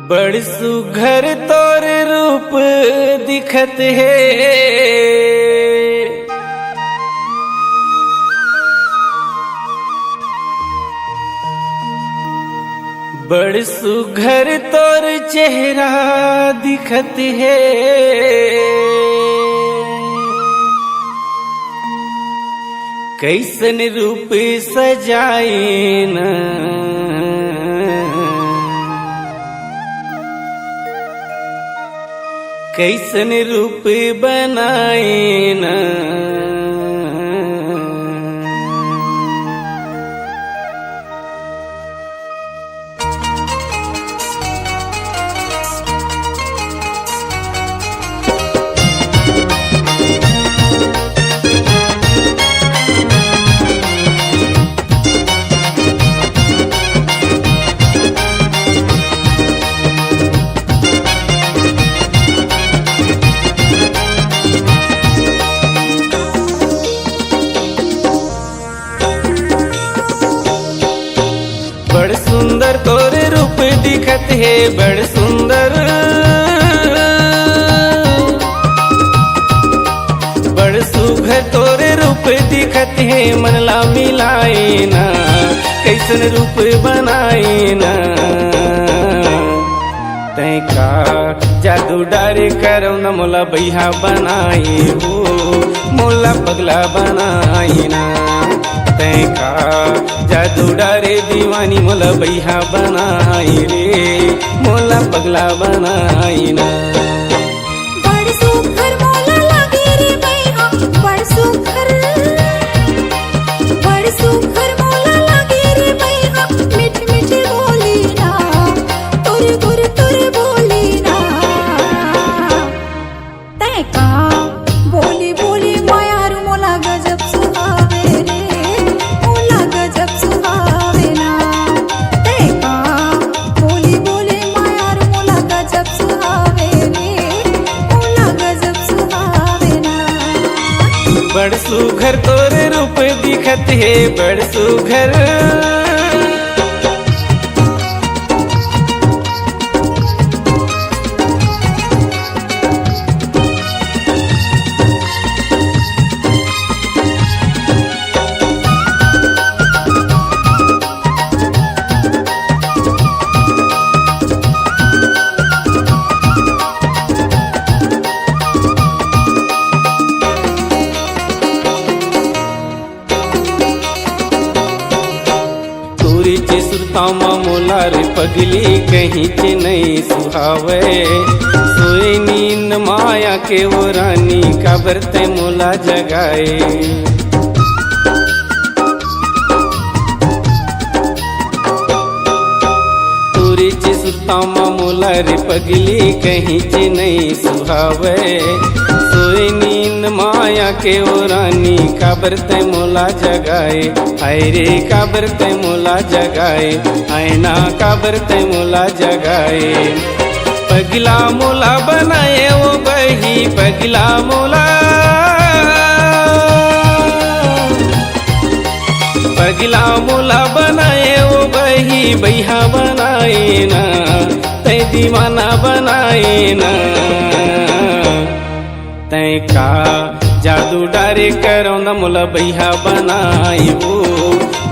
बड़ सुघर तोर रूप दिखत है। बड़ सुघर तोर चेहरा दिखत है। कैसन रूप सजाए न कैसन रूप बनाए न। बड़ सुंदर तोर रूप दिखत है, बड़ सुंदर। बड़ सुघर तोर रूप दिखत है, मन ला मिलाए ना कैसन रूप बनाए ना। तै का जादू डारे करौ न मोला बैहा बनाए हो, मोला पगला बनाई ना। तै का जादू डारे दीवानी मोला बैहा बनाई रे, मोला पगला बनाई ना। बड़ सुघर मोला लागे रे बैहा, बड़ सुघर मोला लागे रे बैहा। मीठ मीठ बोली ना तुर बोली ना। तै का बोली बोली मायारू मोला गजब सुहावे रे, मोला गजब सुहावे ना। तै का बोली बोली मायारू मोला गजब सुहावे रे, मोला गजब सुहावे ना। बड़ सुघर तोर रूप दिखत है, बड़ सुघर। चे सुरतामा मोला रे पगली कहीं चे नहीं सुहावे। सोए नींद माया के वो रानी का बरते मोला जगाए। तोरे चे सुरतामा मोला रे पगली कहीं चे नहीं सुहावे। सोए नींद माया के वो रानी काबर ते मोला जगाए। आय रे काबर ते मोला जगाए, आयना काबर ते मोला जगाए। पगला मोला बनाए वो बही, पगला मोला। पगला मोला बनाए वो बही, बैहा बनाए ना तै दीवाना बनाए ना। तै का जादू डारे करौ न मोला बैहा बनाई हो,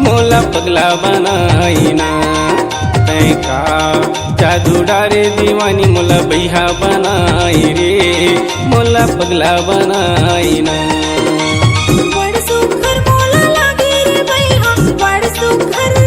मोला पगला बनाई ना। तै का जादू डारे दीवानी मोला बैहा बनाई रे, मोला पगला बनाई ना। बड़ सुघर मोला लागे रे बैहा, बड़ सुघर।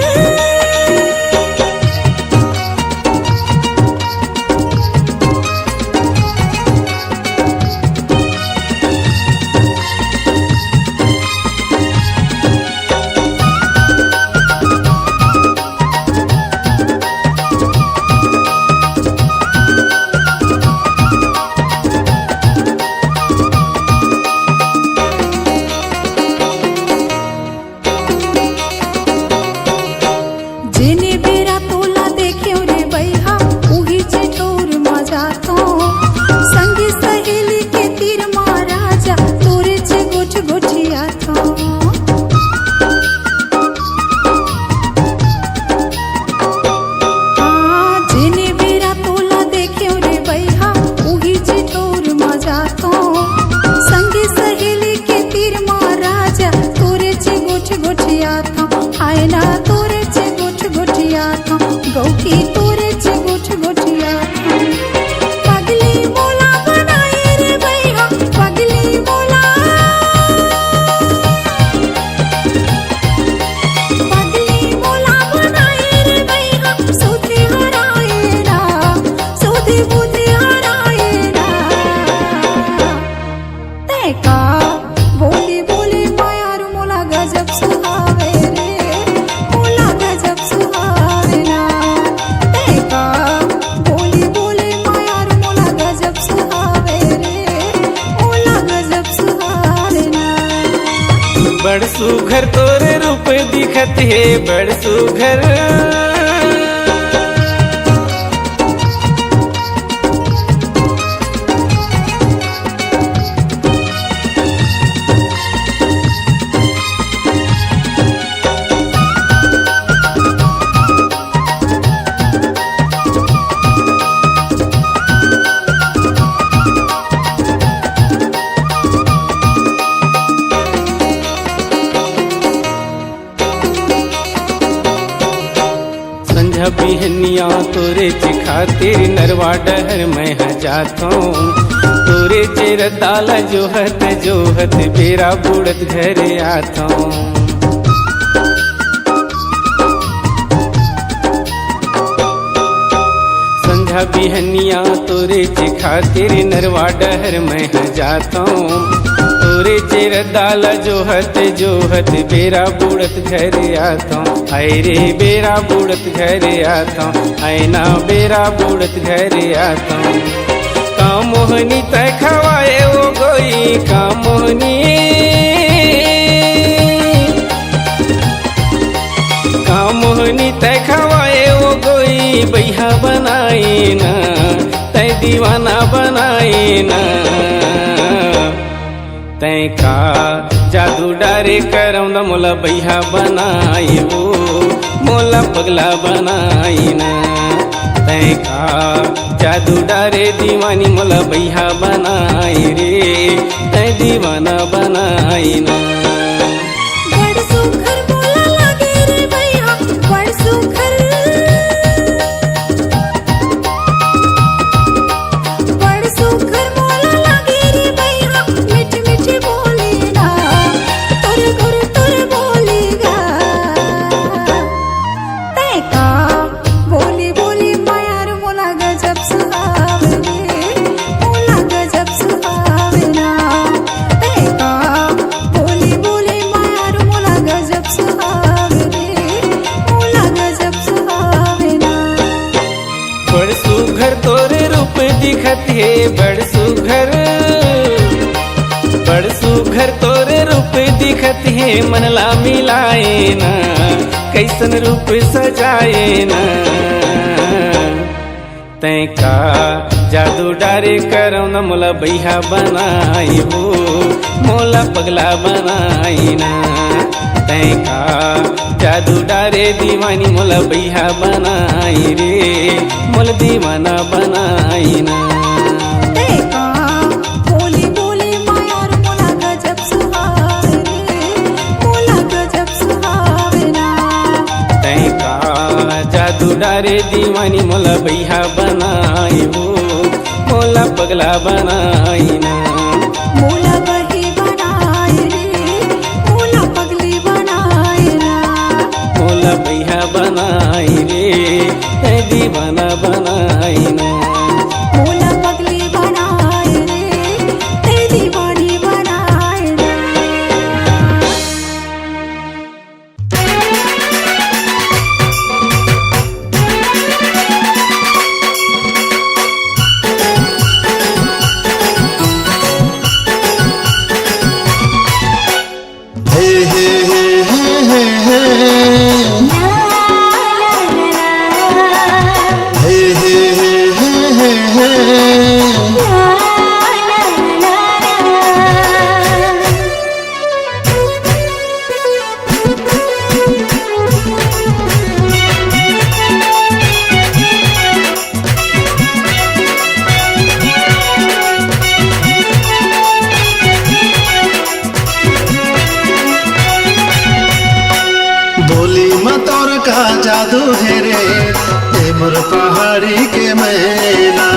सुघर तोरे रूप दिखत हे बड़ सुघर। संझा बिहनिया तोरे खातिर नरवा डहर मैं जाता हूँ। तोरे चेर दाला जोहत जोहत बेरा बुड़त घरे आता हूँ। संझा बिहनिया तोरे खातिर नरवा डहर मैं जाता हूँ। तोरे चेर दाला जोहत जोहत बेरा बुड़त घरे आता हूँ। आय रे बेरा बुड़त घरे आता हूँ, आयना बेरा बुड़त घरे आता हूँ। का मोहनी तय खवाए वो गोई का मोहनी, का मोहनी तय खवाए वो गोई बैहा बनाई ना तय दीवाना बनाई ना। तय का जादू डारे करम न मोला बैहा बनाई वो मोला पगला बनाई ना। तय का जादू डारे दीवानी मोला बैहा बनाई रे तय दीवाना बनाई ना। बड़ सुघर मोला लागे रे भैया बड़ सुघर, बड़ सुघर मोला लागे रे भैया मीठी मीठी बोली ना तोरे घर तोरे बोलेगा। तय का बोली बोली मायार मोला गजब सुहावे मोला गजब सुहावे ना। तय का बोली बोली मायार मोला गजब सुहावे मोला गजब सुहावे ना। बड़ सुघर तोरे रूप दिखत हे बड़ सुघर, बड़ सुघर तोरे रूप दिखत हे मनला मिलाए ना कैसन रूप सजाए ना। तय का जादू डारे करम न मोला बैहा बनाई वो मोला पगला बनाई ना। तय का जादू डारे दीवानी मोला बैहा बनाई रे मोला दीवाना बनाई ना। तय का बोली बोली मायार मोला गजब सुहावे मोला गजब सुहावे ना। तय का जादू डारे दीवानी मोला बैहा बनाई वो मोला पगला बनाई ना। मोला बही बनाए रे मोला पगली बनाए ना। मोला बैहा बनाई रे तय दीवाना बनाई ना। मोला पगली बनाए रे ते दीवानी बनाए ना। हे हे हे हे हे हे हे हे हे हे बोली मत और का जादू है रे ये मोर पहाड़ी के मैना।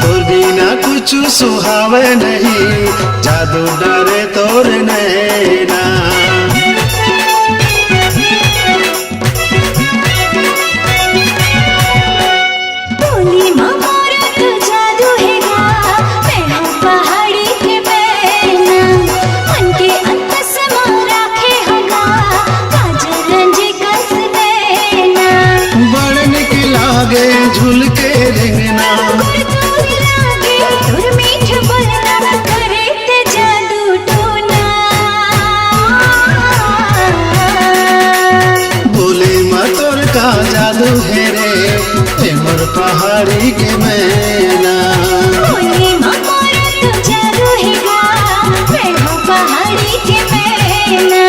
तोर बिना कुछ सुहावे नहीं जादू डरे तोर नैना। बोली मोर का जादू है गा मैं पहाड़ी के मैना। मन के अंत समा राखे होगा काजल रंजी कस देना। बड़ निक लागे झूल के रेंगना। गुड़ लागे गुड़ मीठ बोलना करे ते जादू टोना। पहाड़ी के मैना। बोली माँ मोरा तो जादू है गा, मैं हूँ पहाड़ी के मैना।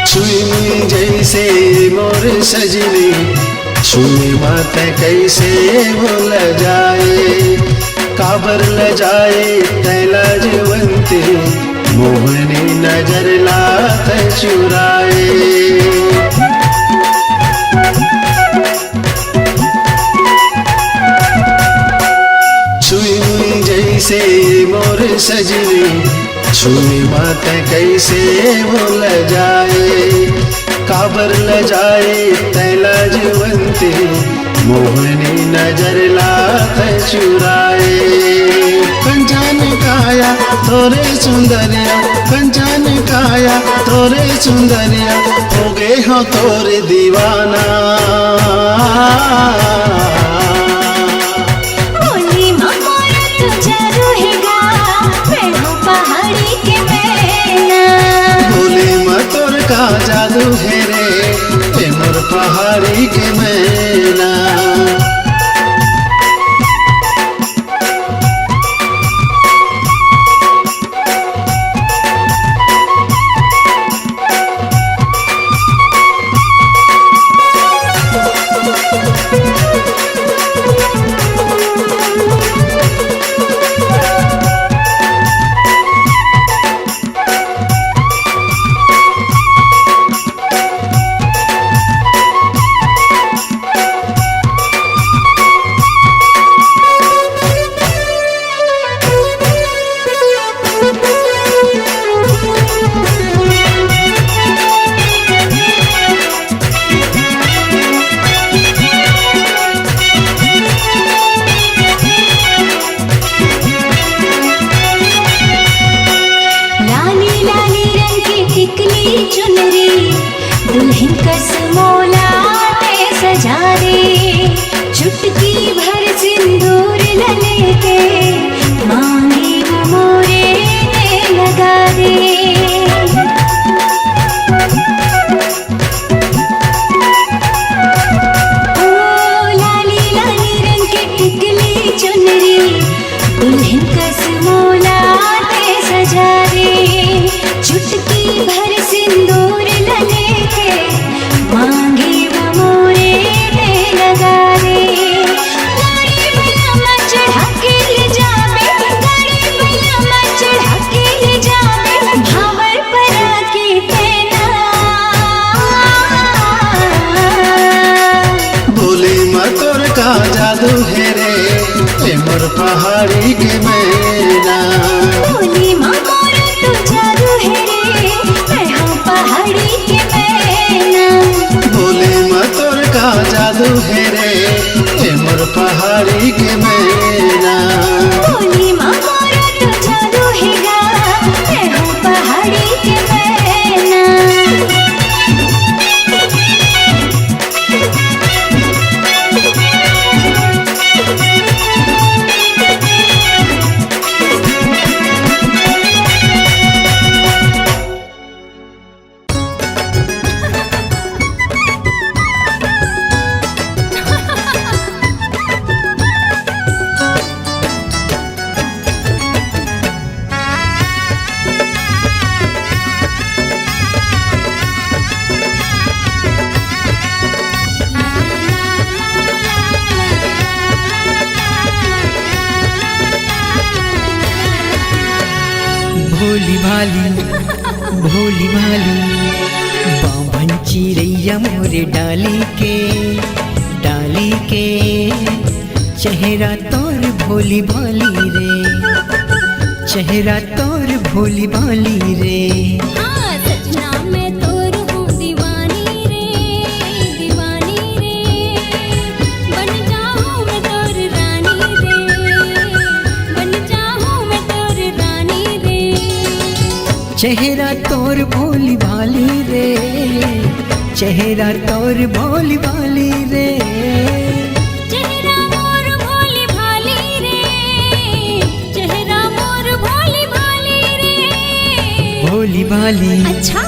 छुई जैसे मोर सजनी, छुई मात कैसे भूल जाए, काबर ल जाए तैला जवंती, मोहनी नजर लात चुराए। छुई जैसे मोर सजनी, छुई मात कैसे भूल जाए, काबर ल जाए तैला जवंती, मोहनी नजर लात चुराए। कंचन काया तोरे सुंदरिया, कंचन काया तोरे सुंदरिया, हो गए हो तोरे दीवाना। बोली माँ मोरा तो जादू है गा, मैं हूँ पहाड़ी के मैना। बोले मतोर का जादू है रे, ए मोर पहाड़ी के मैना। लाली लाली रंग की टिकली चुनरी, दुल्हन कस मोला ते सजा रे, चुटकी भर सिंदूर ल लेके, मांगे मोरे ने लगा दे। ओ लाली लाली रंग की टिकली चुनरी, दुल्हन कस मोला ते सजा रे, चुटकी भर सिंदूर ल लेके, मांगे वो मोरे ने लगा रे। गाड़ी बलमा चढ़ा के ले जावे, गाड़ी बलमा चढ़ा के ले जावे, भावर परा के तेना। बोले मतोर का जादू है रे, ए मोर पहाड़ी के मैना। बोली माँ मोरा तो जादू है रे, मैं हूँ पहाड़ी के मैना। बोले मतोर का जादू है रे, ए मोर पहाड़ी के मैना। बोली माँ मोरा तो जादू है गा, मैं हूँ पहाड़ी के मैना। भोली भाली बाभन चिड़ैया मोरे डाली के चेहरा तोर भोली भाली रे, चेहरा तोर भोली भाली रे। हाँ सजना मैं तोर हूँ दीवानी रे, दीवानी रे। बन जाऊँ मैं तोर रानी रे, बन जाऊँ मैं तोर रानी रे। चेहरा तोर भोली भाली रे, चेहरा तोर भोली भाली रे। चेहरा मोर भोली भाली रे, चेहरा मोर भोली भाली रे। भोली भाली अच्छा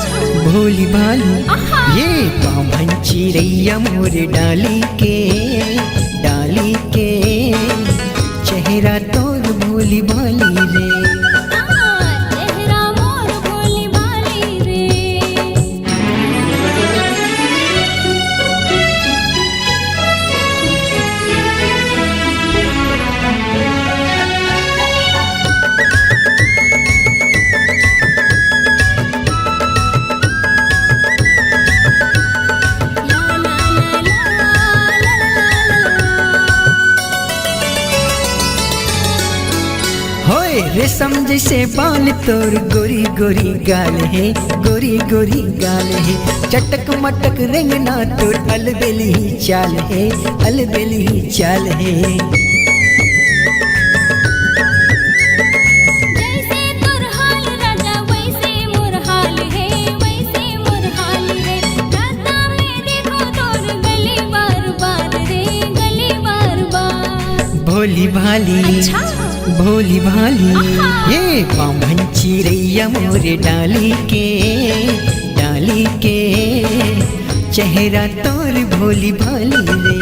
भोली भाली आहा। ये बाभन चिड़ैया मोरे डाली के चेहरा तोर भोली भाली रे। चेहरा मोर भोली भाली रे। ला ला ला ला होए रेशम जैसे बाल तोर गोरी गोरी गाल है, गोरी गोरी गाल है। चटक मटक रंगना तोर अलबेली चाल है, अलबेली चाल है। जैसे तुर हाल राजा वैसे मोर हाल है, वैसे मोर हाल है। राता में देखो तोर गली बार बार रे, गली बार बार। भोली भाली अच्छा भोली भाली आहा। ये बाभन चिड़ैया मोरे डाली के चेहरा तोर भोली भाली रे।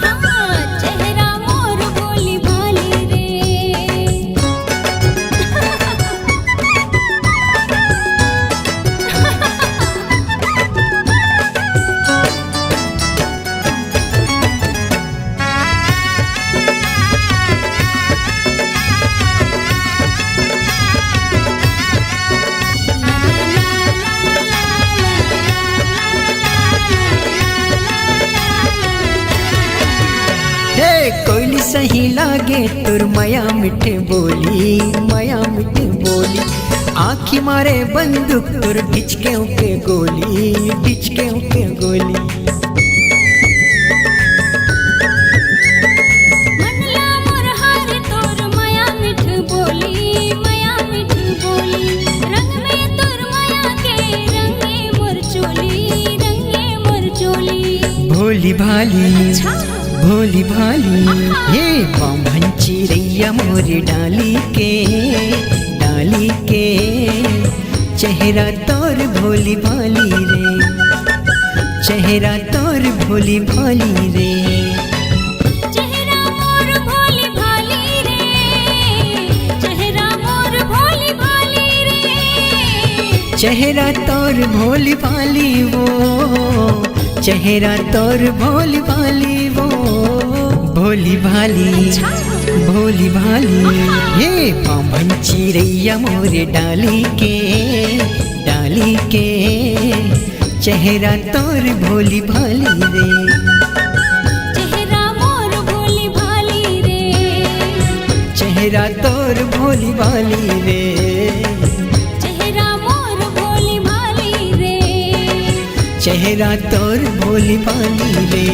हाँ चेहरा मोर भोली भाली रे। हे कोयली सही लागे तुर माया मिठे बोली, माया मिठे बोली। आँखी मारे बंदूक तुर ढिचके के गोली, ढिचके के गोली। मनला मोर हार तोर माया मिठ बोली, माया मिठ बोली। रंग में तोर माया के रंगे मोर चोली, रंगे मोर चोली। भोली भाली अच्छा भोली भाली ये बाभन चिड़ैया मोरे डाली के चेहरा तोर भोली भाली रे, चेहरा तोर भोली भाली रे। चेहरा मोर भोली भाली रे, चेहरा मोर भोली भाली रे। चेहरा तोर भोली भाली वो, चेहरा तोर भोली भाली वो। भोली भाली भोली भाली ये बाभन चिड़ैया मोरे डाली के चेहरा तोर भोली भाली रे। चेहरा मोर भोली भाली रे, चेहरा तोर भोली भाली रे। चेहरा मोर भोली भाली रे। चेहरा तोर भोली भाली रे।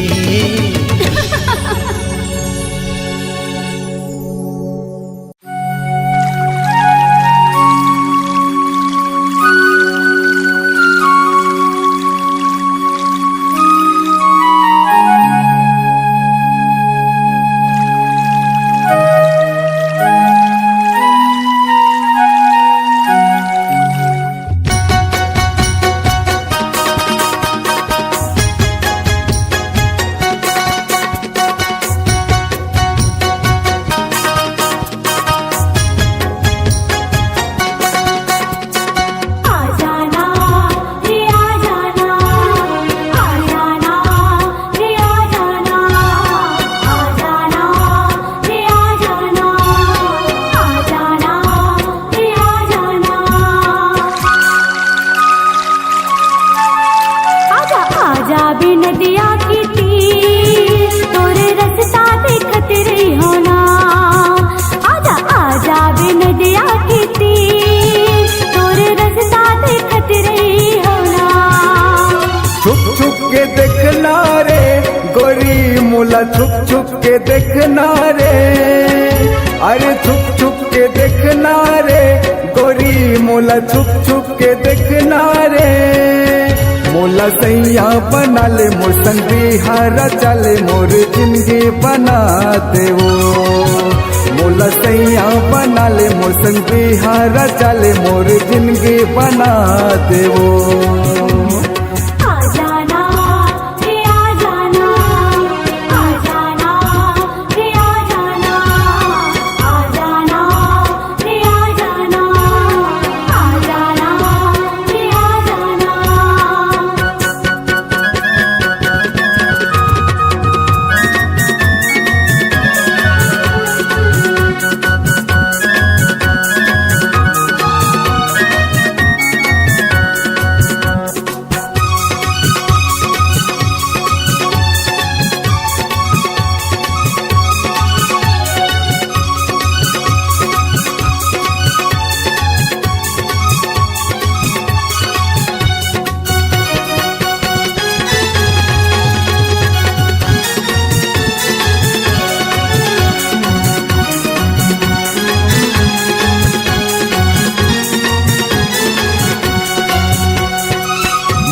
मोला छुप छुप के देखना रे, अरे छुप छुप के देखना रे गोरी मोला छुप छुप के देखना रे। मोला सैया बना ले मोर संग बिहार चले मोर जिंदगी बना दे वो। मोला सैया बना ले मोर संग बिहार चले मोर जिंदगी बना दे वो।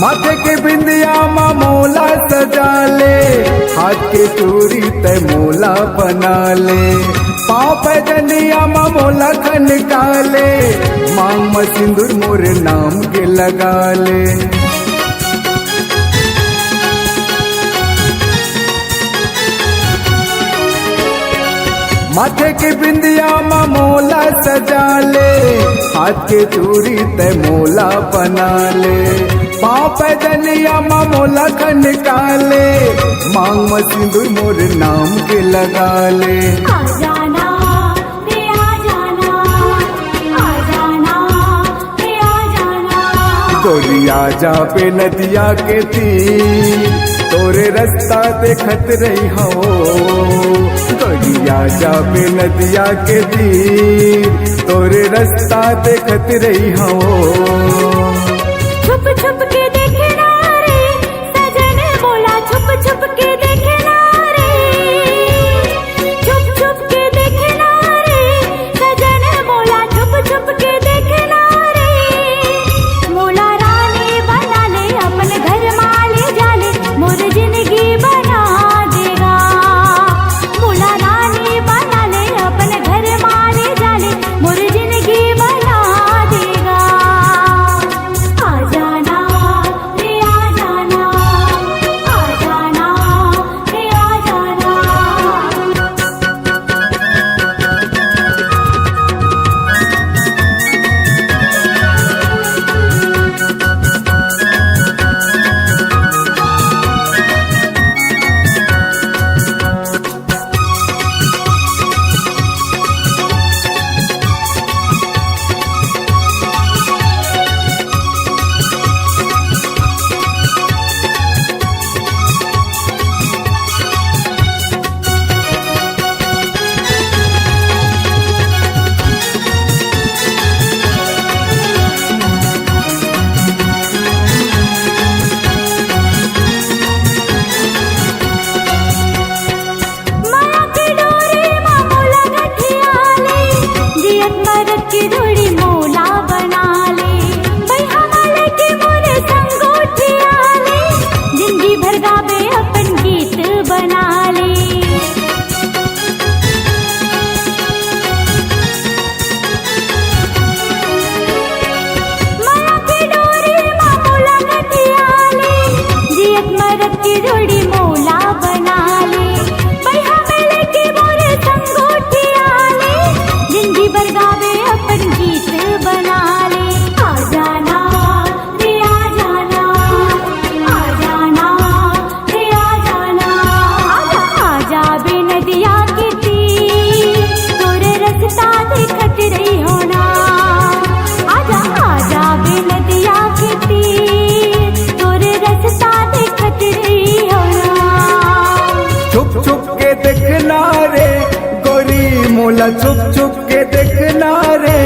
माथे के बिंदिया माँ मोला सजा ले, हाथ के चूड़ी तय मोला बना ले, पाँव पैजनिया माँ मोला खनका ले, मांग में सिंदूर मोर नाम के लगा ले। माथे के बिंदिया माँ मोला सजा ले, हाथ के चूड़ी तय मोला बना ले, पाँव पैजनिया माँ मोला खनका ले, मांग में सिंदूर मोर नाम के लगा ले। आ जाना रे आ जाना, आ जाना रे आ जाना। गोरिया जा पे नदिया के तीर तोरे रास्ता देखत रही हो। गोरिया जा पे नदिया के तीर तोरे रास्ता देखत रही हो। छुप छुप के देखना रे सजन बोला, छुप छुप के देखना रे, छुप छुप के देखना रे सजन बोला, छुप छुप के देखना रे। मोला रानी बना ले अपन घर माले जाले, मोर जिंदगी बना देगा। मोला रानी बना ले अपन घर माले जाले, मोर जिंदगी बना देगा। आ जाना रे आ जाना, आ जाना रे आ जाना। माया की डोरी माँ मोला गठिया ले, जियत मरद की डोरी मोला बना ले, भैया माले की मोरे संग उठिया ले, जिंदगी भर गावे अपन गीत बना ले। माया की डोरी माँ मोला गठिया ले, जियत मरद की डोरी मोला बना ले, भैया मेले की मोरे संग उठिया ले, जिंदगी भर गावे अपन गीत बना ले। आ जाना रे आ जाना, आ जाना रे आ जाना। आजा बे नदिया के तीर तोरे रास्ता देखत रही होना। आजा बे नदिया के तीर तोरे रास्ता देखत रही होना। छुप छुप के देखना रे गोरी मोला छुप छुप के देखना रे,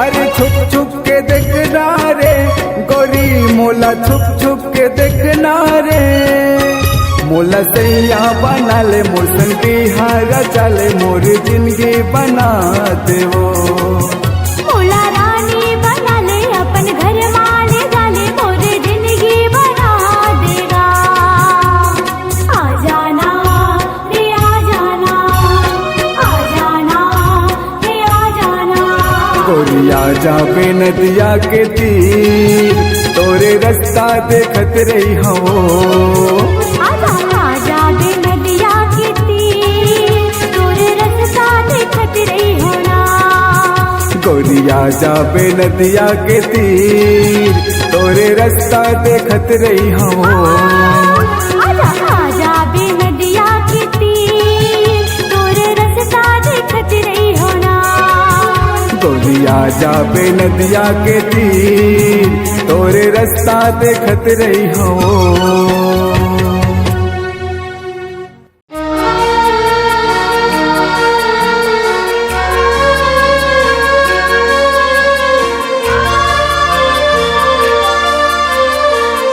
अरे छुप छुप के देखना रे गोरी मोला छुप छुप के देखना रे। मोला सैया बना ले मोर संगी हारा चले मोर जिंदगी बना देवो मोला रानी बना ले अपन घर माले डाले मोर जिंदगी बना देगा आ जाना रे आ जाना आ जाना रे आ जाना गोरिया जाबे नदिया के तीर तोरे रास्ता देखत रही हो आजा आजा बे नदिया के तीर तोरे रास्ता देखत रही हो ना गोरिया जाबे नदिया के तीर तोरे रास्ता देखत रही हो आजा आजा बे नदिया के तीर तोरे रास्ता देखत रही हो ना गोरिया जाबे नदिया के तीर तोरे रास्ता देखत रही हो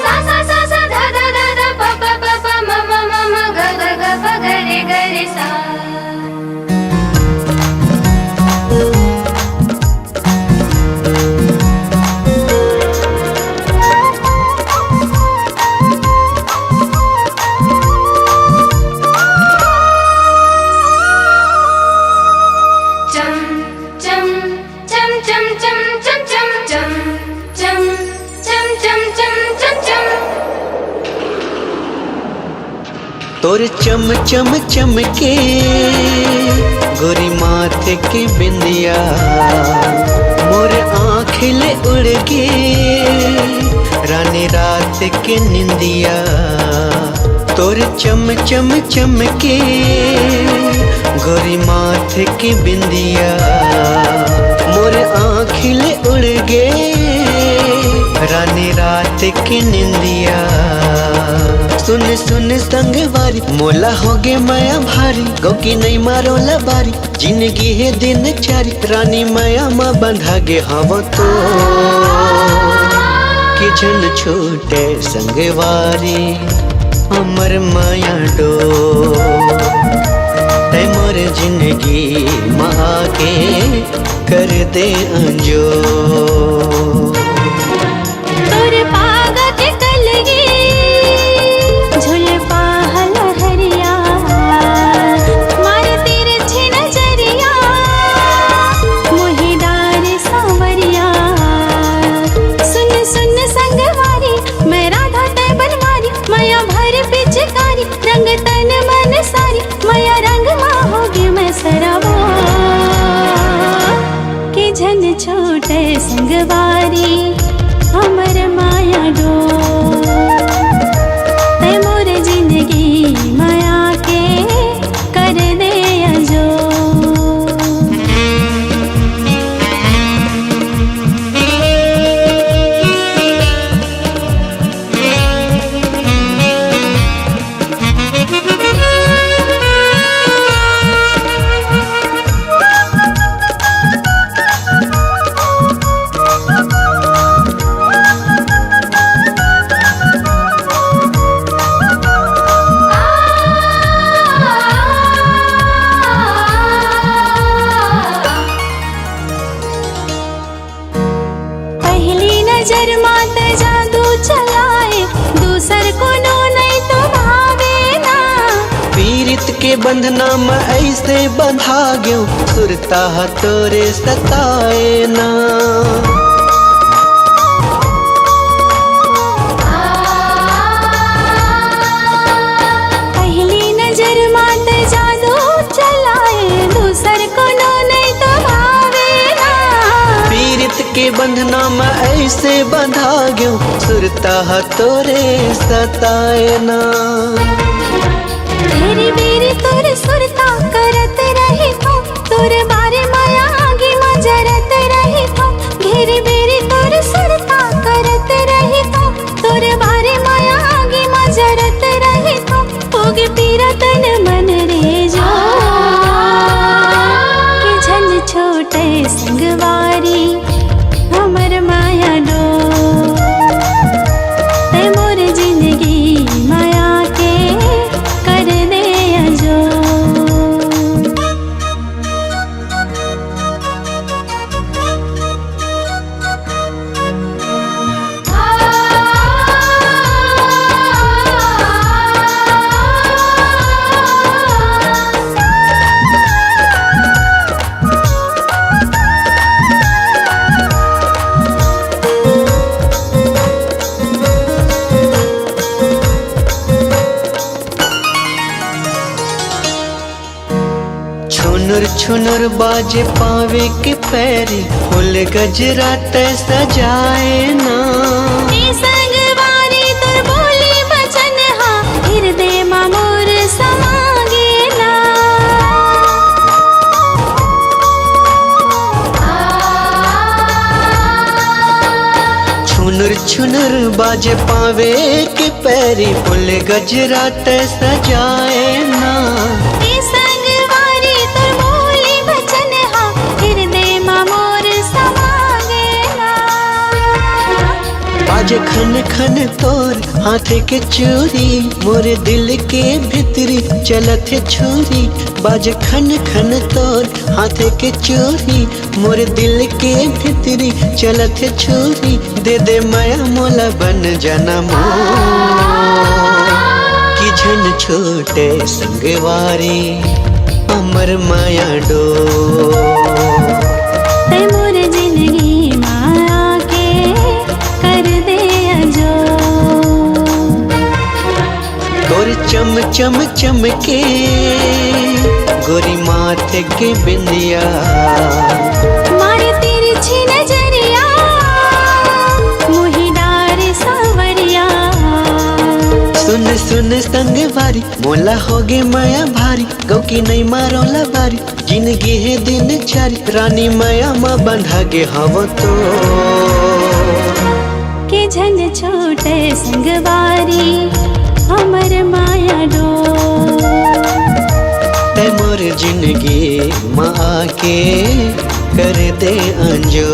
सा सा सा सा धा धा धा धा प प प प म म म म ग ग ग प ग रे ग रे सा चम चम चम चम चम चम चम चम चम चम चम चम चम चम तोर चम चम चमके गोरी माथे के बिंदिया मोर आँखिले उड़ गे रानी रात के निंदिया तोर चम चम चमके गोरी माथे के बिंदिया मोर आँखिले उड़ गे रानी रात की निंदिया सुन सुन संगवारी मोला होगे माया भारी गौकी नहीं मारो लबारी जिंदगी है दिन चारी रानी माया माँ बंधा गे हवा तो कि झन छूटे संगवारी अमर माया डो ते मोर जिंदगी माँ के कर दे अंजो तोर पागा के कलगी झुलपा हरिया मारे तेरे छे नजरिया मोहिदार सांवरिया सुन सुन संगवारी मैं राधा तै बनवारी माया भर पिचकारी रंग तन मन सारी माया रंग माँ होगी मैं सराबो कि झन छोटे संगवारी हमर माया डो ते मोर जिंदगी माया के कर दे अजो पहली नजर मात जादू चलाए दूसर को नो नहीं तो भावे ना पीरित के बंधना में ऐसे बंधा गयो सुरता तोरे सताए ना पहली नजर मात जादू चलाए दूसर को नो नहीं तो भावे ना पीरित के बंधना में ऐसे बंधा गयो सुरता तोरे सताए ना तेरी बेरी तोर सुरता करत रही थो तोर बारे माया आगे मजरत रही थो घेरी बेरी तोर सुरता करत रही थो तोर बारे माया आगे मजरत रही थो होगे पीरा तन मन रे जो कि झन छोटे संगवारी हमर माया डो ते मोर जिंदगी माया के छुनर बाजे पावे के पैरी फूल गजरा ते सजाए ना ए संगवारी तोर बोली बचन हा हृदय मा मोर समागेला छुनर छुनर बाजे पावे के पैरी फूल गजरा ते सजाए ना ए संगवारी तोर बोली बचन हा हृदय मा मोर समागेला बाजे खन खन तोर हाथ के चूरी मोरे दिल के भीतरी चलत है छुरी बाजे खन खन तोर हाथ के चूरी मोरे दिल के भीतरी चलत है छुरी दे दे माया मोला बन जाना मोर कि झन छोटे संगवारी अमर माया डो तै मोर जिंदगी माया के कर दे अजो गोरी चम चम चमके गोरी माथे के बिंदिया मारे तिरछी नजरिया मुहीदार सावरिया सुन सुन संगवारी मोला होगे माया भारी गौ की नहीं मारोला बारी जिंदगी है दिन चारी रानी माया माँ बंधा गे हव तो के झन छोटे संगवारी हमर माया डो ते मोर जिंदगी माँ के कर दे अंजो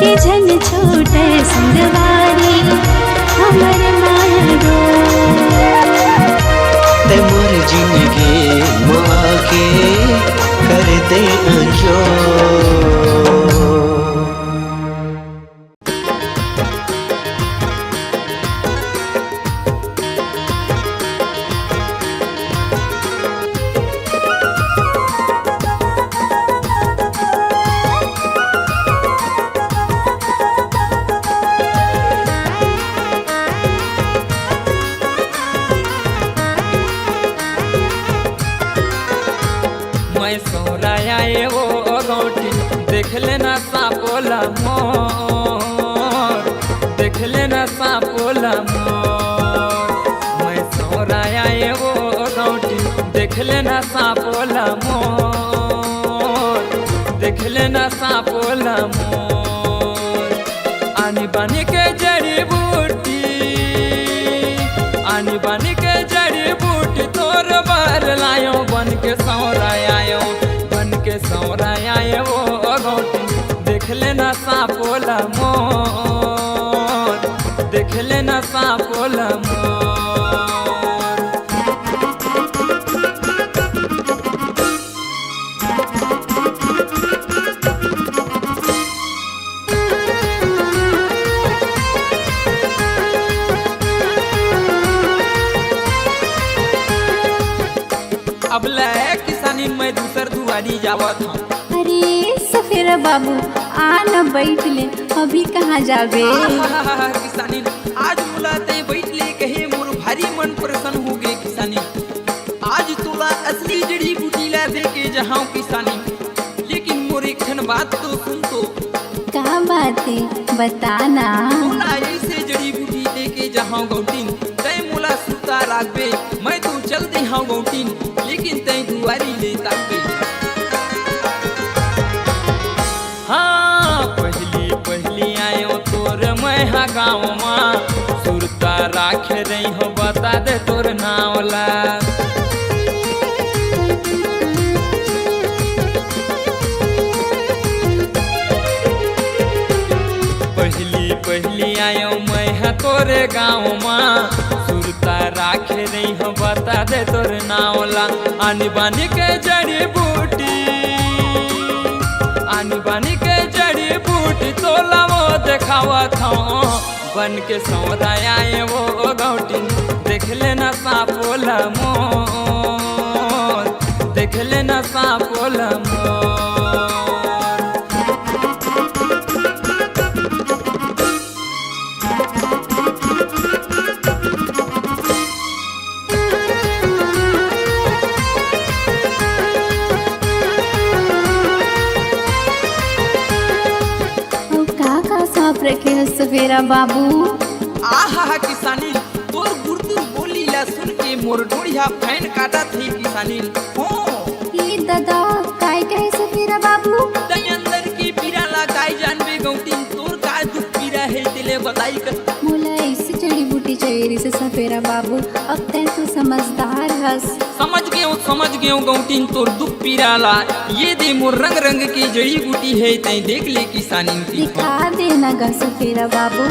के झन छोटे संगवारी हमर माया डो ते मोर जिंदगी माँ के कर दे अंजो मैं सोराया ये वो गौटी देख लेना सापोला मोर देख लेना सापोला मोर मैं सोराया ये वो गौटी देख लेना सापोला मोर देख लेना सापोला मोर आनी बानी के जड़ी बूटी आनी बानी के जड़ी बूटी तोर बर लायो बन के सौराया बन के सौराया वो गौटी देख लेना सापोला मोर देख लेना सापोला मोर अब ले किसानी मैं दूसर दुआरी जावत हूँ अरे सफेरा बाबू आ न बैठ ले अभी कहाँ जाबे किसानी आज मुलाते बैठ ले कहे मोर भारी मन प्रसन्न हो गए किसानी आज तोला असली जड़ी बूटी ला दे के जहाँ किसानी लेकिन मोर एक ठन बात तो सुन तो का बात है बताना तोला ऐसे जड़ी बूटी दे के जहाँ गौटीन तय मोला सुता राखबे मैं तो चल दे हाँ गौटीन लेकिन तय दुआरी ले ताकबे हाँ पहली पहली आयो तोर मैं हाँ गाँव माँ सुरता राख रही हो बता दे तोर नावला पहली पहली आयो मैं हाँ तोरे गाँव माँ सुरता राख रही हो बता दे तोर नावला आनी बानी के जड़ी बूटी आनी बानी के जड़ी बूटी तोला वो देखावा था बन के सौदाया वो गौटी देख लेना सापोला मोर देख लेना सापोला मोर रखे हो सफेरा बाबू। आहा किसानी तोर गुर्दू बोली ला सुन के मोर डोड़िया फैन काटा थी किसानी हो ये दादा काय कहे सफेरा बाबू। तई अंदर की पीरा ला काय जानबे गौतीन तोर काय दुख पीरा है दिले बताई कर मोला ऐसे जड़ी बूटी चाहिए से सफेरा बाबू। अब तैन तू समझदार हस। समझ गयो गौतीन तोर दुख पीरा ला ये दे मोर रंग रंग की जड़ी बूटी है तई देख ले किसानी की दिखा देना गा सफेरा बाबू।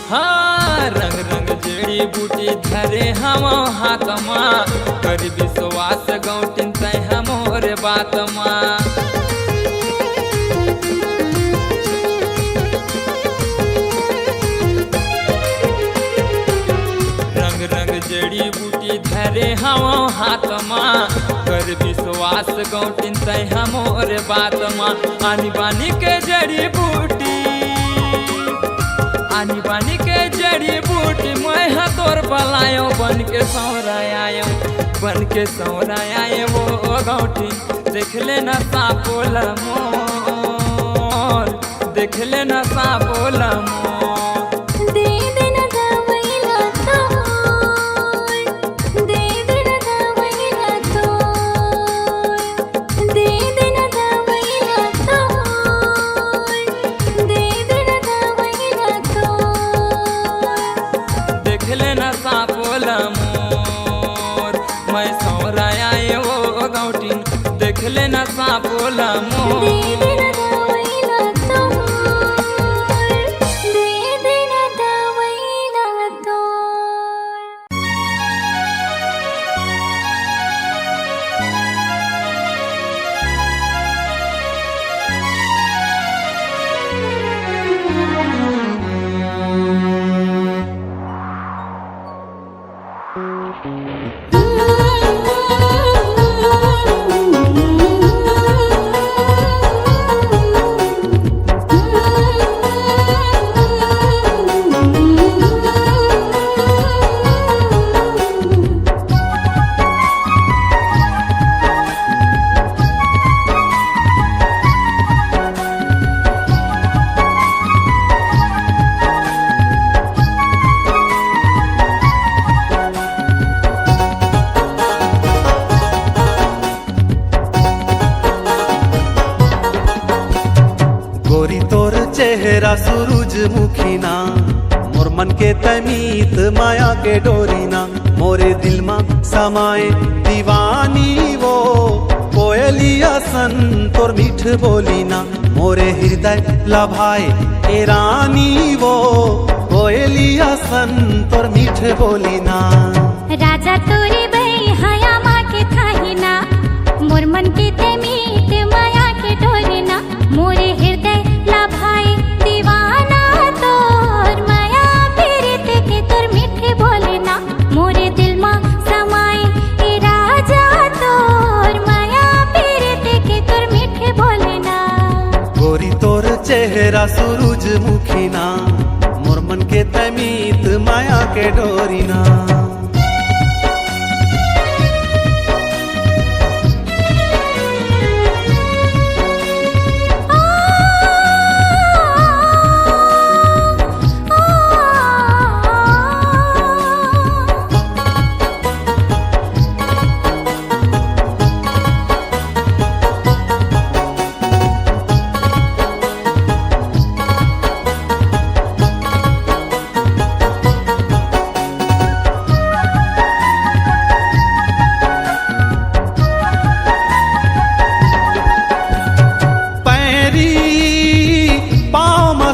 हाँ रंग रंग जड़ी बूटी धरे हम हाथ माँ कर विश्वास गौटिन तय हमोर बात माँ। रंग रंग जड़ी बूटी धरे हम हाथ माँ कर विश्वास गौटिन तय हमोर बात माँ। आनी बानी के जड़ी बूटी आनी बानी के जड़ी बूटी मैं तोर बलायो बन के सौरा आयो वो गौटी देख ले न सापोल मोर देख ले न सापोल मोर। दे देना दवाइला तोर दे देना दवाइला तोर दे देना दवाइला तोर दे देना दवाइला तोर। देख ले न सापोल मोर मैं सौरा आयो वो गौटी देख ले न सापोल मोर। दे देना दवाइला तोर दे देना दवाइला तोर। गोरी तोर चेहरा सूरजमुखी ना मोर मन के तमीत माया के डोरी ना मोरे दिल मा समाए दीवानी वो कोयलिया सन तोर मीठ बोली ना मोरे हृदय लभाए ए रानी वो कोयलिया सन तोर मीठ बोली ना। राजा तोरे बई हया माँ के थाही ना मोर मन के ते मीत माया के डोरे ना मोरे हृदय लभाए दीवाना तोर माया पीरित के तोर मीठे बोले ना मोरे दिल माँ समाए ए राजा तोर माया पीरित के तोर मीठे बोले ना। गोरी तोर चेहरा सूरजमुखी ना मोर मन के तमीत माया के डोरी ना।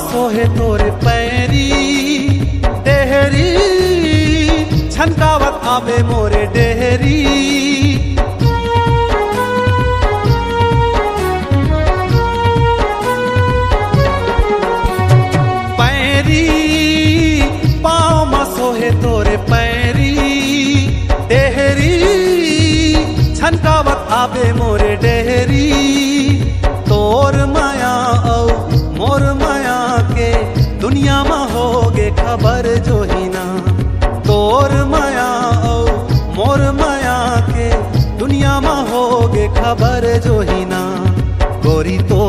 सोहे तोरे पैरी डेहरी छनकावत आवे मोरे डेहरी। पैरी पाँव मा सोहे तोरे पैरी डेहरी छनकावत आवे मोरे डेहरी। तोर माया औ मोर माया के दुनिया में होगे खबर जो ही ना। तोर माया औ मोर माया के दुनिया में होगे खबर जो ही ना। गोरी तो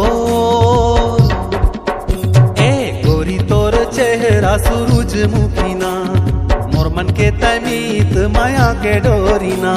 चेहरा सूरजमुखीना मोर मन के तमीत माया के डोरीना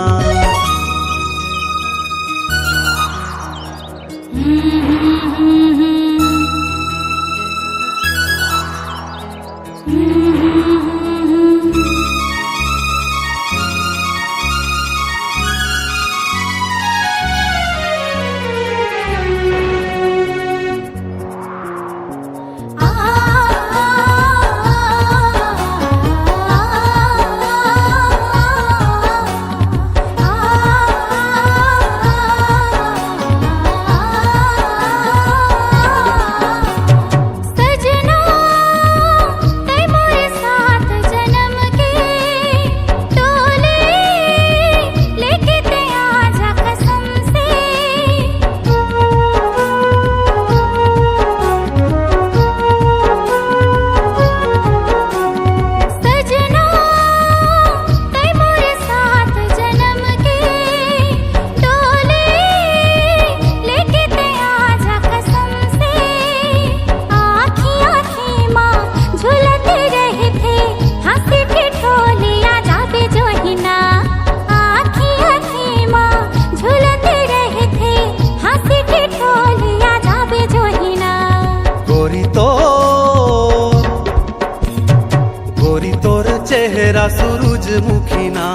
चेहरा सूरजमुखीना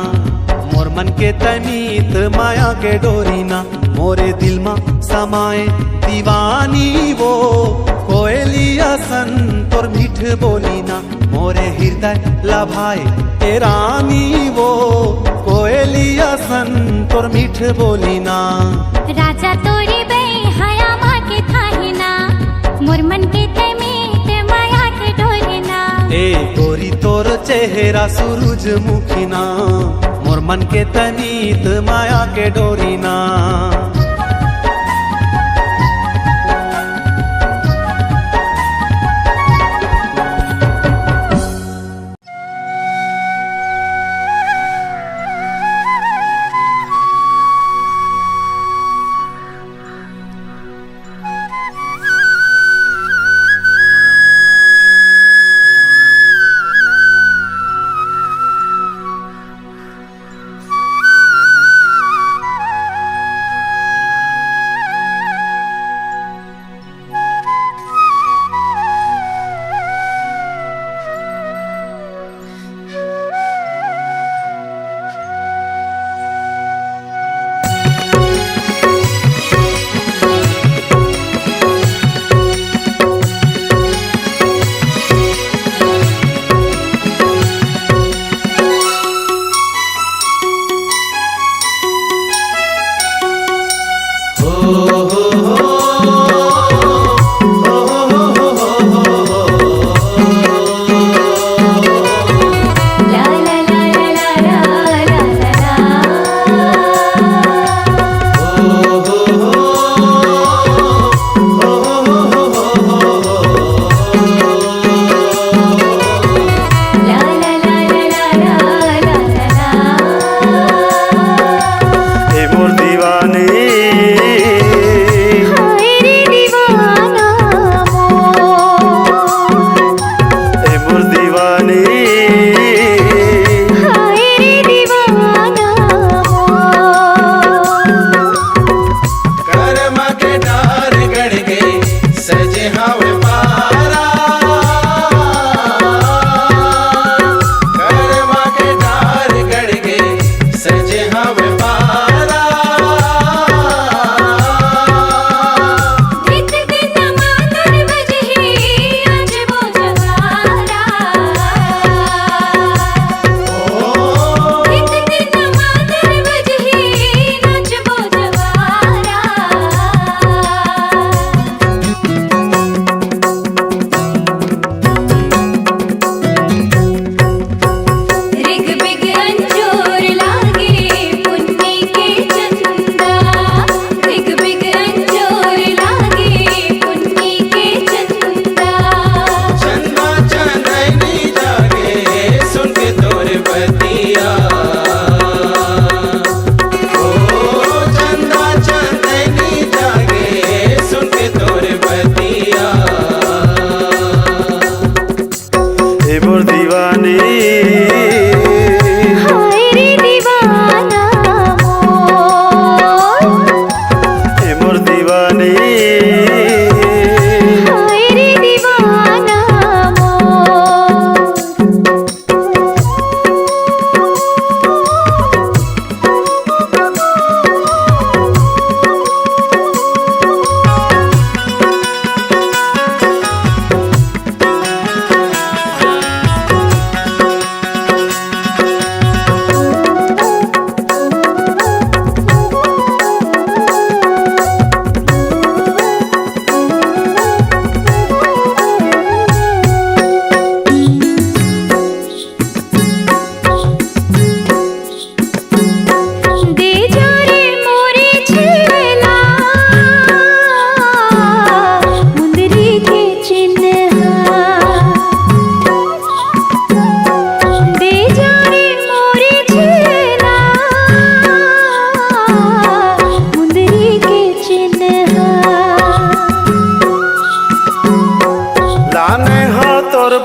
मोर मन के तमीत माया के डोरीना मोरे दिल मा समाए दीवानी वो कोयलिया सन तोर मीठ बोलीना मोरे हृदय लभाए ए रानी वो कोयलिया सन तोर मीठ बोलीना राजा तोरी बे हया माँ के थाहिना मोर मन के तमीत माया के डोरीना ए गोरी तोर चेहरा सूरजमुखीना मोर मन के तमीत माया के डोरीना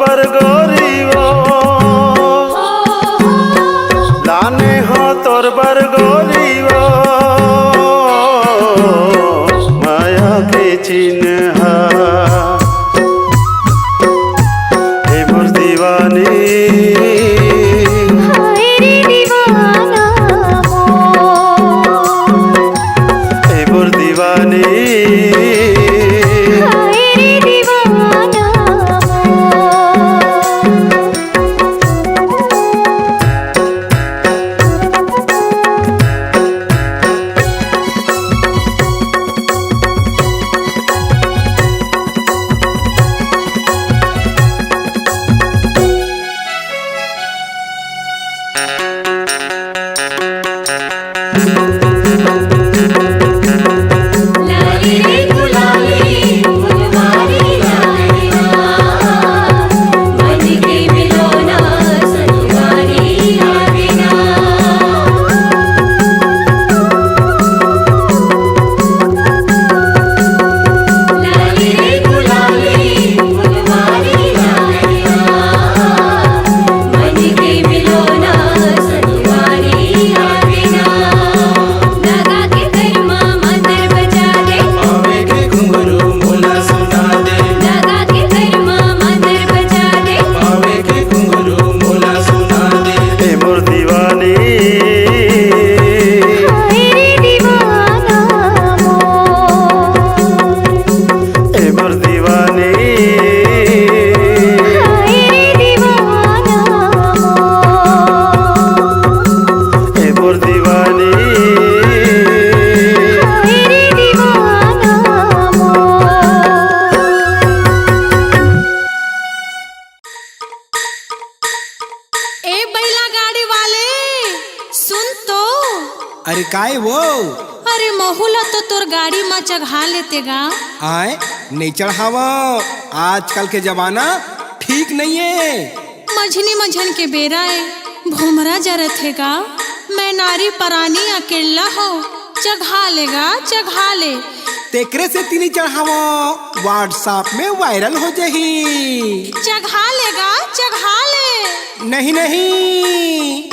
बर गोरी वो लाने हो तोर बर गोरी वो माया के चिन्ह हे मोर दीवानी हाय रे दीवाना हे मोर दीवानी हाय रे दीवाना लाली रे गुलाली फुलवारी लालिया मन के मिलोना सनवारी लागिना लाली रे गुलाली फुलवारी लालिया मन के मिलोना सनवारी लागिना लगा के धर्मा मंदिर बजा दे पावे के घुंघरू मोला सुना दे लगा के धर्मा मंदिर बजा दे पावे के घुंघरू मोला सुना दे हे मोर दीवानी हाय रे दीवाना हे मोर दीवानी हाय रे दीवाना हे मोर दीवानी हाय रे दीवाना ए बैला गाड़ी वाले सुन तो। अरे काय वो अरे महुला तो तोर गाड़ी में चढ़ा लेते गा। आए नहीं चढ़ावा, आजकल के जमाना ठीक नहीं है। मझनी मझन के बेरा है, भूमरा जरत है गा। मैं नारी परानी अकेला हो, चढ़ा लेगा चढ़ा ले। तेकरे से तीनी चढ़ावा, व्हाट्सएप में वायरल हो जाही। चढ़ा लेगा चढ़ा ले। नहीं नहीं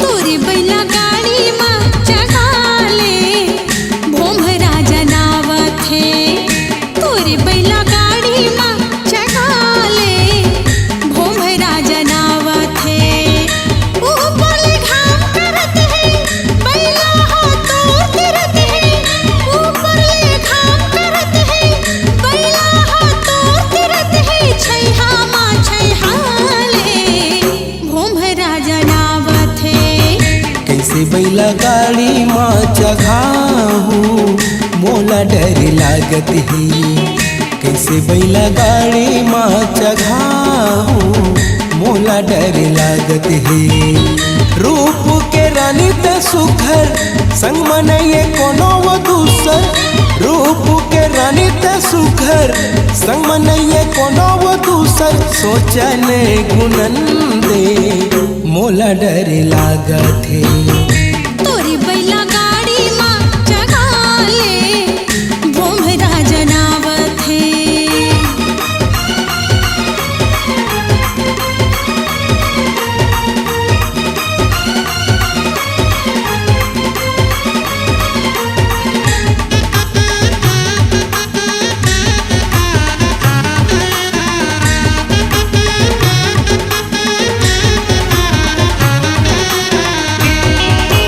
तोरी बैला गाड़ी में चढ़ा ले, भूमरा जनावत है। तोरी बैला गाड़ी में चढ़ा ले, भूमरा जनावत है। ऊपर ले घाम करत है, बैला हो तोर तिरत है। ऊपर ले घाम करत है, बैला हो तोर तिरत है। छैहा माँ छैहा ले, भूमरा जनावत है। कैसे बैला गाड़ी माँ चघाहू मोला डर लागत है। कैसे बैला गाड़ी माँ चघाहू मोला डर लागत है। रूप के रानी त सुघर संग मनइए कोनो वो दूसर। रूप के रानी त सुघर संग मनइए कोनो वो दूसर। सोचन गुनन दे मोला डर लागत है। तोरी बैला गाड़ी में चढ़ा ले, भूमरा जनावत है। हाय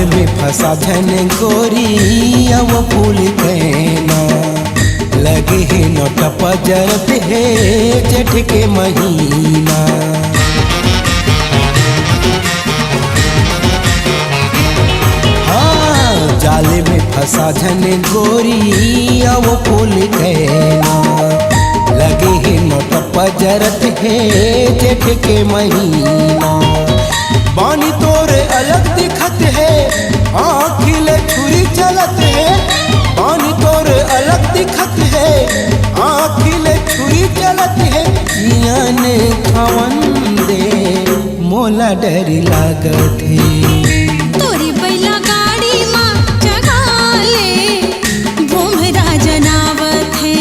में फंसा धन गोरी अब फूल कहना लगे है नोट पजरत है जेठ के महीना। हाँ जाले में फंसा धन गोरी अब फूल कहना लगे है नोट पजरत है जेठ के महीना। बानी तोरे अलग दिखत है आँखिले छुरी चलत है। बानी तोरे अलग दिखत है आँखिले छुरी चलत है। जियान खवन दे मोला डर लागत है। तोरी बैला गाड़ी माँ चगाले भोमरा जनावत है।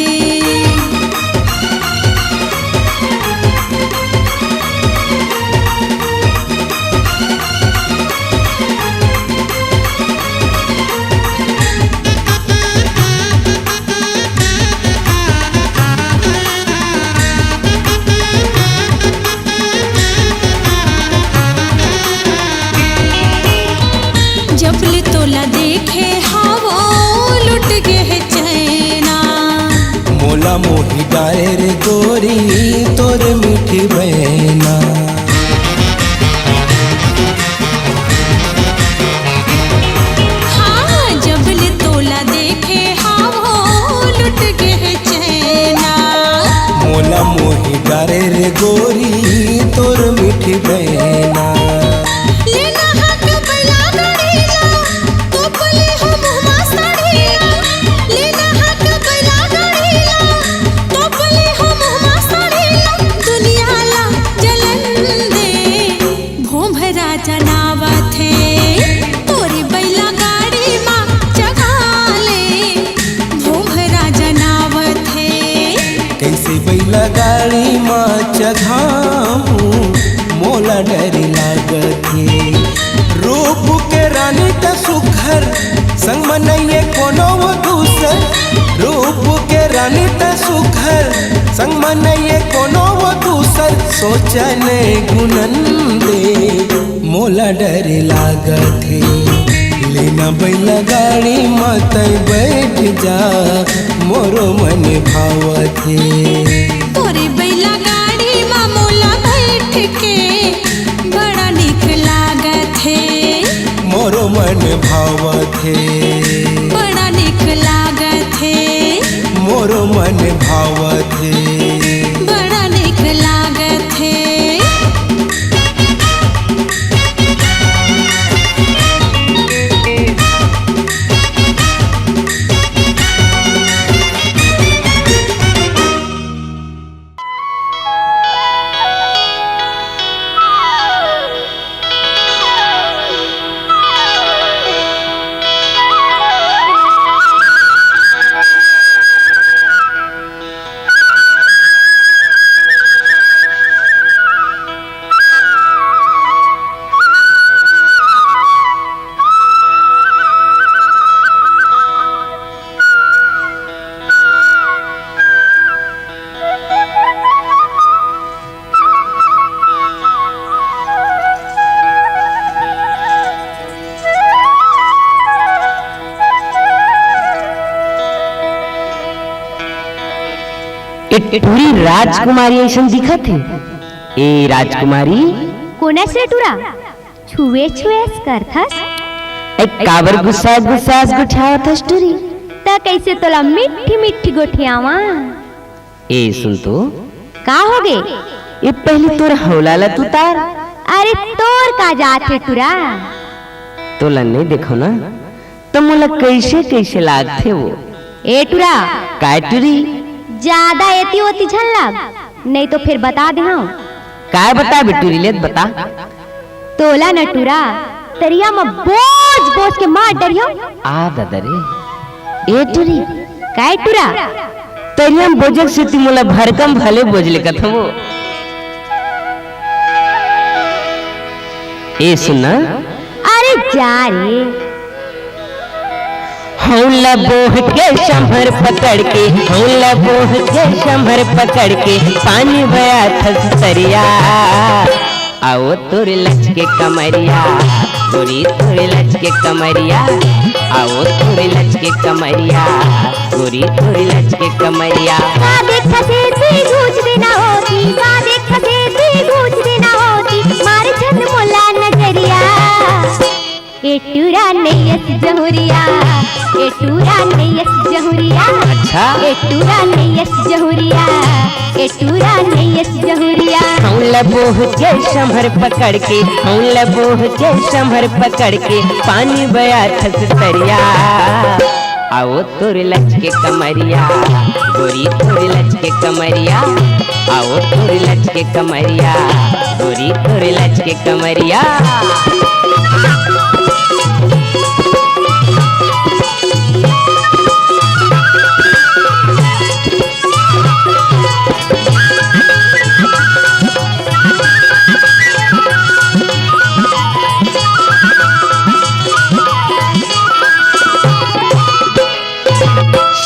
जबले तोला देखे हवो लुट गे है चैना। मोला मोही डाले रे गोरी तोर मीठी बहना। हाँ जबले तोला देखे हवो लुट गे है चैना। मोला मोही डाले रे गोरी तोर मीठी बहना। लेना हक बैला गाड़ीला तोपले हो मुहमा साड़ीला। लेना हक बैला गाड़ीला तोपले हो मुहमा साड़ीला। दुनिया ला जलन दे भोमरा जनावत है। तोरी बैला गाड़ी माँ चगाले भोमरा जनावत है। कैसे बैला गाड़ी माँ चघाऊं मोला डर लागत है। रूप के रानी त सुखर संग मनइए कोनो वो दूसर। रूप के रानी त सुखर संग मनइए कोनो वो दूसर। सोचन गुनन दे मोला डर लागत है। लेना बैला गाड़ी मत बैठ जा मोरो मन भावत है। तोरे बैला गाड़ी माँ मोला बैठ के बड़ा निक लागत है। मोरो मन भावत है। बड़ा निक लागत है। मोरो मन भावत है। बड़ा निक लागत है। पूरी राजकुमारी ऐसा दिखत है। ए राजकुमारी कोना से टूरा छुए छुए करथस। एक काबर गुस्सा गुस्सा गुठावथस टूरी त कैसे तोला मिठी मिठी गोठियावा। ए सुन तो का हो गे ये पहले तोर हौला तू तार। अरे तोर का जात है टूरा। तोला नहीं देखो ना तो मोला कैसे कैसे लागथे वो। ए टूरा काय टूरी ज्यादा एती होती झन लाग नहीं तो फिर बता दे। हाँ काय बता बेटूरी लेत बता। तोला न टूरा तरिया में बोझ बोझ के मार डरियो। आ दादा रे ए टूरी काय टूरा तरिया में बोझक से ती मोला भरकम भले बोझ लेकत वो। ए सुनना अरे जा रे हौला बोह के शंभर पकड़ के हौला बोह के शंभर पकड़ के पानी भया था सरिया आओ तोर लच के कमरिया गोरी तोरे लचके कमरिया आओ तोरे लचके कमरिया गोरी तोरे लचके कमरिया का देखा से गूंज देना होती का देखा से गूंज देना होती मार छन मोला नजरिया ए टूरा नैयस जहुरिया ए टूरा नैयस जहुरिया अच्छा ए टूरा नैयस जहुरिया ए टूरा नैयस जहुरिया हम लबोह के शमहर पकड़ के हम लबोह के शमहर पकड़ के पानी बया खस तरिया आओ तोरे लचके कमरिया गोरी तोरे लचके कमरिया आओ तोरे लचके कमरिया गोरी तोरे लचके कमरिया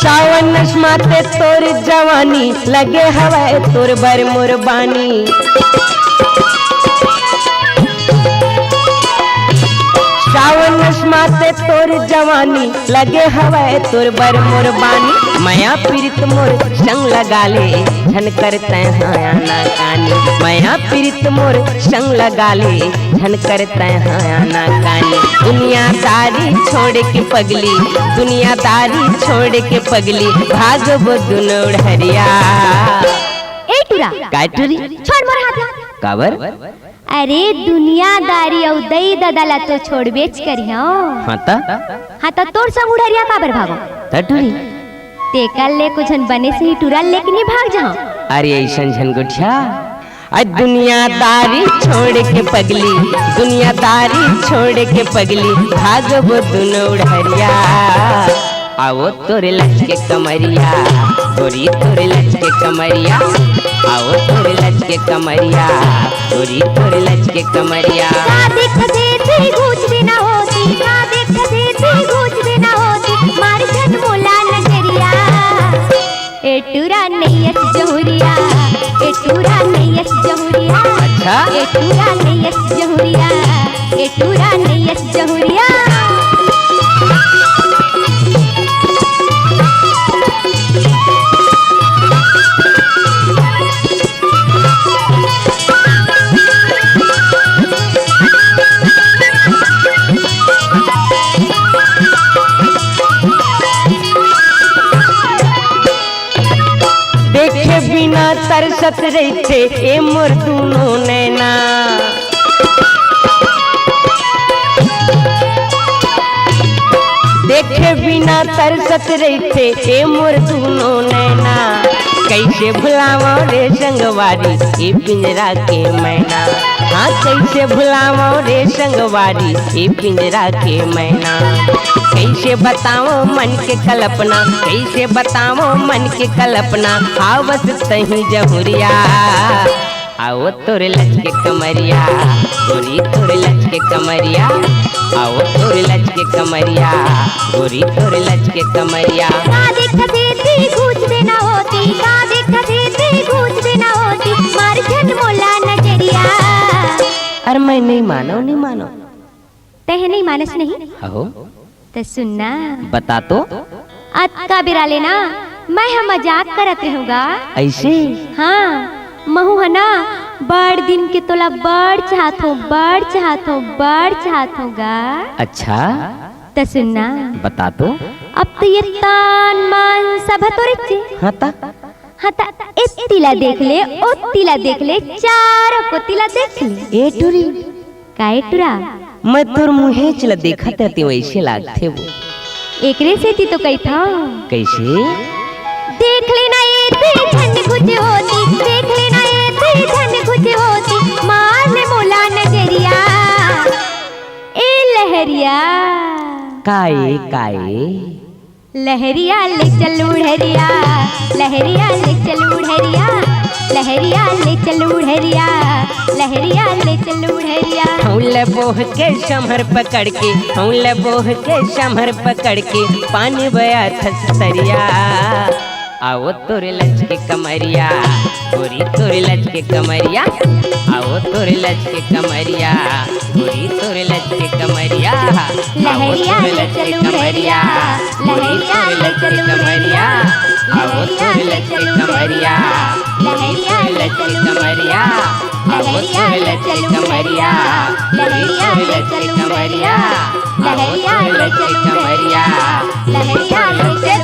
सावन नस्माते तोर जवानी लगे हवाए तोर बर मुरबानी सावन नस्माते तोर जवानी लगे हवाए तोर बर मुरबानी माया पीरित मोर संग लगा ले झन करते हाया ना कानी माया पीरित मोर संग लगा ले झन करते हाया ना कानी दुनियादारी छोड़ के पगली दुनियादारी छोड़ के पगली भागबो दुनो हरिया ए टूरा काटरी छोड़ मोर हाथ काबर अरे दुनियादारी औ दई ददाला तो छोड़ बेच करियो हाता हाँ तो तोर संग उड़रिया काबर भागो तटुरी तेकल ले कुछन बने से ही टूरा लेके नहीं भाग जाओ अरे ऐसन झनगुठिया आज दुनियादारी छोड़ के पगली दुनियादारी छोड़ के पगली भागबो दुनो हरिया आओ तोरे लचके कमरिया गोरी तोरे लचके कमरिया आओ तोरे लचके कमरिया गोरी तोरे लचके कमरिया का देख से गूंज देना होती का देख से गूंज देना होती मार छन मोला नजरिया ए टूरा नैयस जहुरिया ए टूरा नैयस जहुरिया अच्छा ए टूरा नैयस जहुरिया ए टूरा नैयस जहुरिया देखे बिना तरसत रहते ए मोर दुनो नैना देखे बिना तरसत रहते ए मोर दुनो नैना कैसे भुलावो रे संगवारी ए पिंजरा के मैना हाँ कैसे भुलावो रे संगवारी ए पिंजरा के मैना कैसे बताओ मन के कल्पना कैसे बताओ मन के कल्पना आवत तही जहुरिया आओ तोरे लचके कमरिया गोरी तोरे लचके कमरिया आओ तोरे लचके कमरिया गोरी तोरे लचके कमरिया का देख से गूंज देना होती का देख से गूंज देना होती मार छन मोला नजरिया अरे मैं नहीं मानो तह नहीं मानस नहीं हो तो सुनना बता तो अक्का बिरा लेना मैं हम मजाक करत रहूँगा ऐसे हाँ महू है ना बड़ दिन के तोला बड़ चाहत होगा अच्छा तो सुनना बता तो अब तो ये तान मान सब तो रिचे हाँ ता हाँ ता इस तिला देख ले ओ तिला देख ले चारों को तिला देख ले ए टुरी काहे टुरा मैं तोर मुहे चला देखा ते वैसे लागते वो एकरे से ती तो कही था कैसे देख लेना ये तेरी झंड कुछ होती देख लेना ये तेरी झंड कुछ होती मार ले मोला नजरिया ए लहरिया काए लहरिया ले चल उड़हरिया लहरिया ले चल उड़हरिया लहरिया ले चल उड़हरिया लहरिया ले चल उड़हरिया हौले बोह के शमहर पकड़ के हौले बोह के शमहर पकड़ के पानी बया खस तरिया आओ तोरे लच के कमरिया गोरी तोरे लच के कमरिया आओ तोरे लच के कमरिया गोरी तोरे लच के कमरिया लहरिया ले चलूं रेरिया लहरिया ले चलूं कमरिया आओ तोरे लच के कमरिया लहरिया ले चलूं कमरिया आओ तोरे लच के कमरिया लहरिया ले चलूं कमरिया लहरिया ले चलूं कमरिया लहरिया ले चलूं